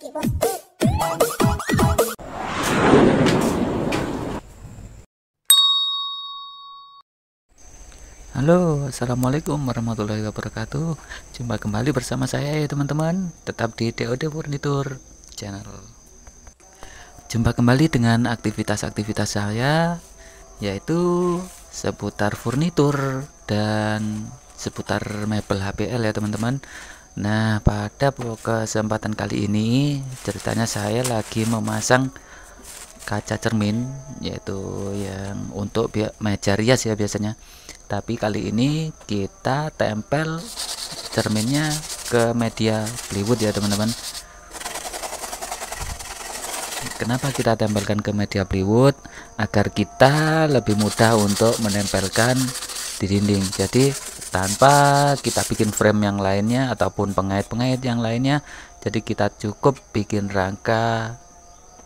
Halo, assalamualaikum warahmatullahi wabarakatuh. Jumpa kembali bersama saya ya teman-teman. Tetap di DOD Furniture Channel. Jumpa kembali dengan aktivitas-aktivitas saya, yaitu seputar furnitur dan seputar mebel HPL ya teman-teman. Nah, pada kesempatan kali ini ceritanya saya lagi memasang kaca cermin, yaitu yang untuk meja rias ya biasanya. Tapi kali ini kita tempel cerminnya ke media plywood ya teman-teman. Kenapa kita tempelkan ke media plywood? Agar kita lebih mudah untuk menempelkan di dinding. Jadi tanpa kita bikin frame yang lainnya ataupun pengait-pengait yang lainnya, jadi kita cukup bikin rangka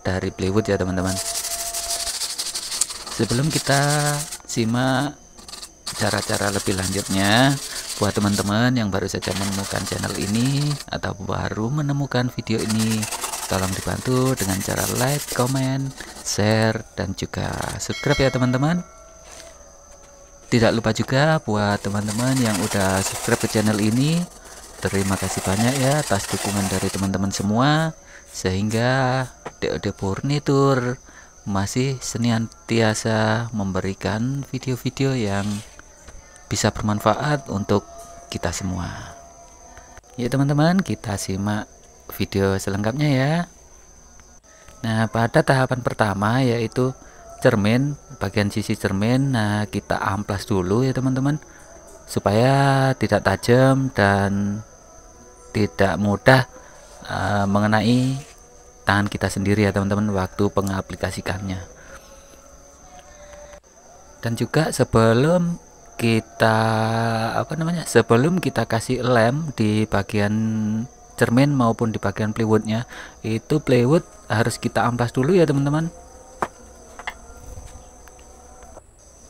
dari plywood ya teman-teman. Sebelum kita simak cara-cara lebih lanjutnya, buat teman-teman yang baru saja menemukan channel ini atau baru menemukan video ini, tolong dibantu dengan cara like, comment, share, dan juga subscribe ya teman-teman. Tidak lupa juga buat teman-teman yang udah subscribe ke channel ini, terima kasih banyak ya atas dukungan dari teman-teman semua, sehingga DOD Furniture masih senantiasa memberikan video-video yang bisa bermanfaat untuk kita semua. Ya teman-teman, kita simak video selengkapnya ya. Nah, pada tahapan pertama yaitu cermin, bagian sisi cermin, nah kita amplas dulu ya teman-teman, supaya tidak tajam dan tidak mudah mengenai tangan kita sendiri ya teman-teman waktu pengaplikasikannya. Dan juga sebelum kita kasih lem di bagian cermin maupun di bagian plywoodnya, itu plywood harus kita amplas dulu ya teman-teman.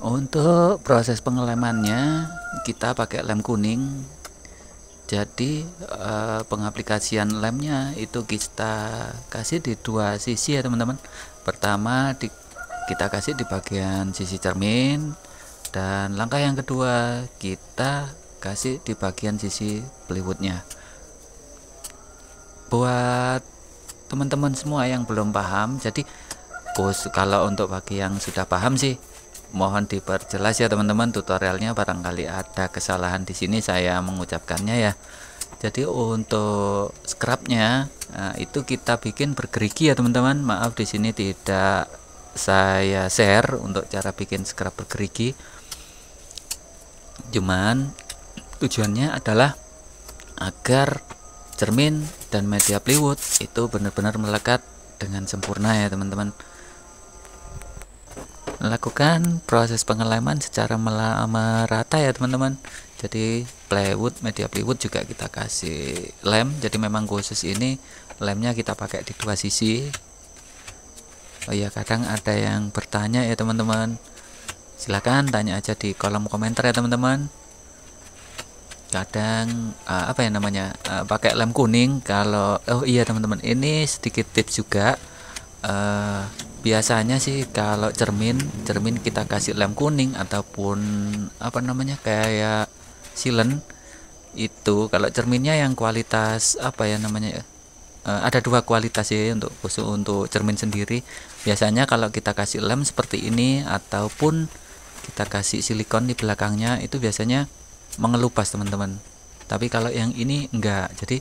Untuk proses pengelemannya kita pakai lem kuning. Jadi pengaplikasian lemnya itu kita kasih di dua sisi ya teman-teman. Pertama kita kasih di bagian sisi cermin, dan langkah yang kedua kita kasih di bagian sisi plywoodnya. Buat teman-teman semua yang belum paham, jadi kalau untuk bagi yang sudah paham sih mohon diperjelas ya teman-teman, tutorialnya barangkali ada kesalahan di sini saya mengucapkannya ya. Jadi untuk scrubnya itu kita bikin bergerigi ya teman-teman. Maaf di sini tidak saya share untuk cara bikin scrub bergerigi. Cuman tujuannya adalah agar cermin dan media plywood itu benar-benar melekat dengan sempurna ya teman-teman. Lakukan proses pengeleman secara merata ya teman-teman. Jadi media plywood juga kita kasih lem. Jadi memang khusus ini lemnya kita pakai di dua sisi. Oh ya, kadang ada yang bertanya ya teman-teman, silahkan tanya aja di kolom komentar ya teman-teman. Kadang pakai lem kuning kalau iya teman-teman, ini sedikit tips juga. Biasanya sih kalau cermin kita kasih lem kuning ataupun kayak silen itu, kalau cerminnya yang kualitas ada dua kualitas ya untuk cermin sendiri. Biasanya kalau kita kasih lem seperti ini ataupun kita kasih silikon di belakangnya, itu biasanya mengelupas teman-teman. Tapi kalau yang ini enggak. Jadi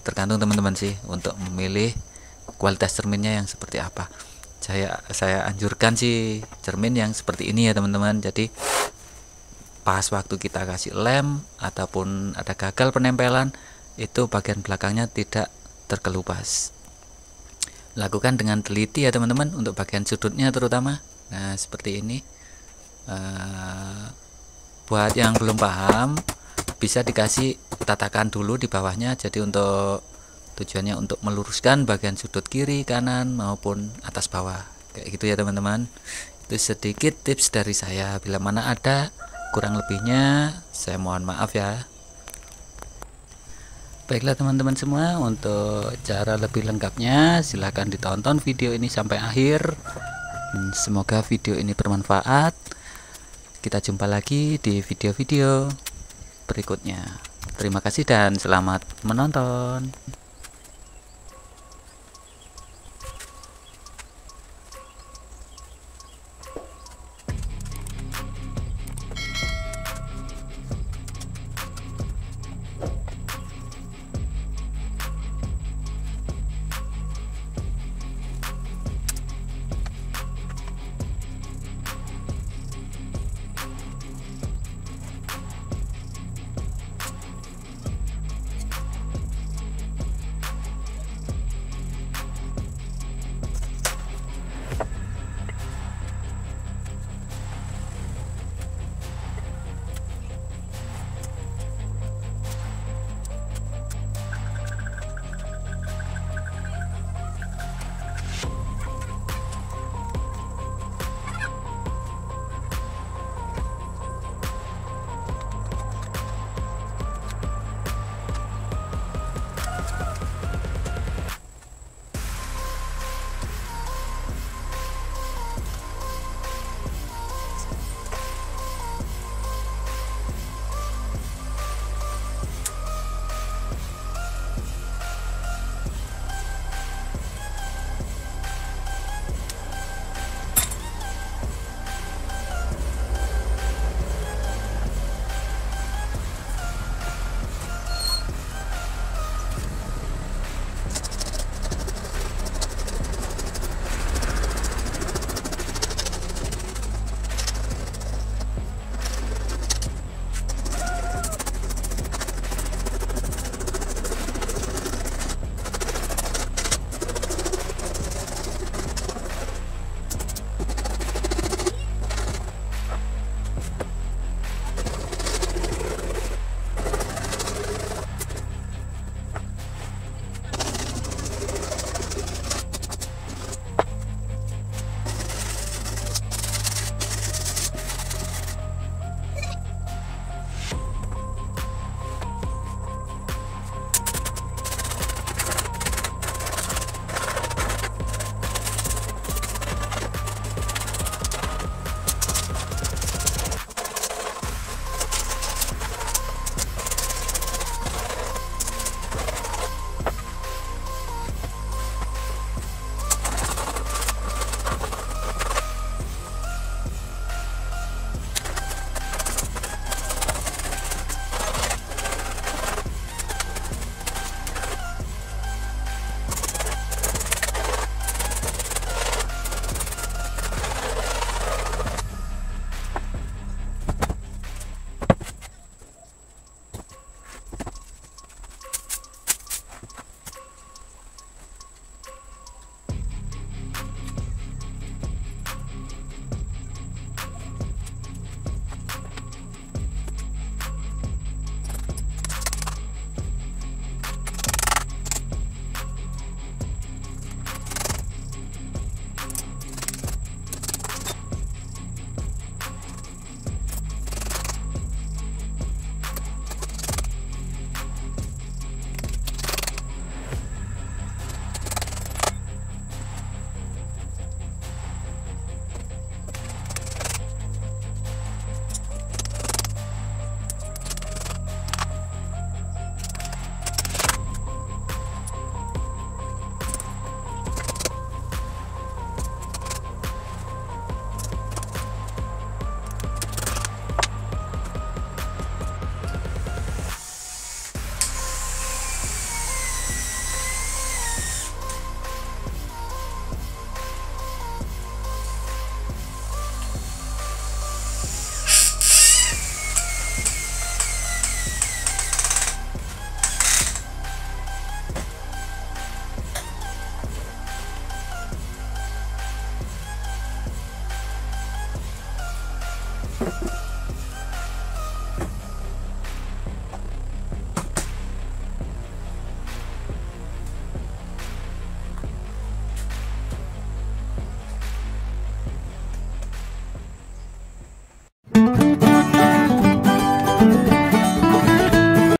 tergantung teman-teman sih untuk memilih kualitas cerminnya yang seperti apa. Saya anjurkan sih cermin yang seperti ini ya teman-teman. Jadi pas waktu kita kasih lem ataupun ada gagal penempelan, itu bagian belakangnya tidak terkelupas. Lakukan dengan teliti ya teman-teman untuk bagian sudutnya terutama. Nah seperti ini. Buat yang belum paham bisa dikasih tatakan dulu di bawahnya. Jadi untuk tujuannya untuk meluruskan bagian sudut kiri, kanan maupun atas bawah, kayak gitu ya teman-teman. Itu sedikit tips dari saya. Bila mana ada kurang lebihnya saya mohon maaf ya. Baiklah teman-teman semua, untuk cara lebih lengkapnya silahkan ditonton video ini sampai akhir. Semoga video ini bermanfaat. Kita jumpa lagi di video-video berikutnya. Terima kasih dan selamat menonton.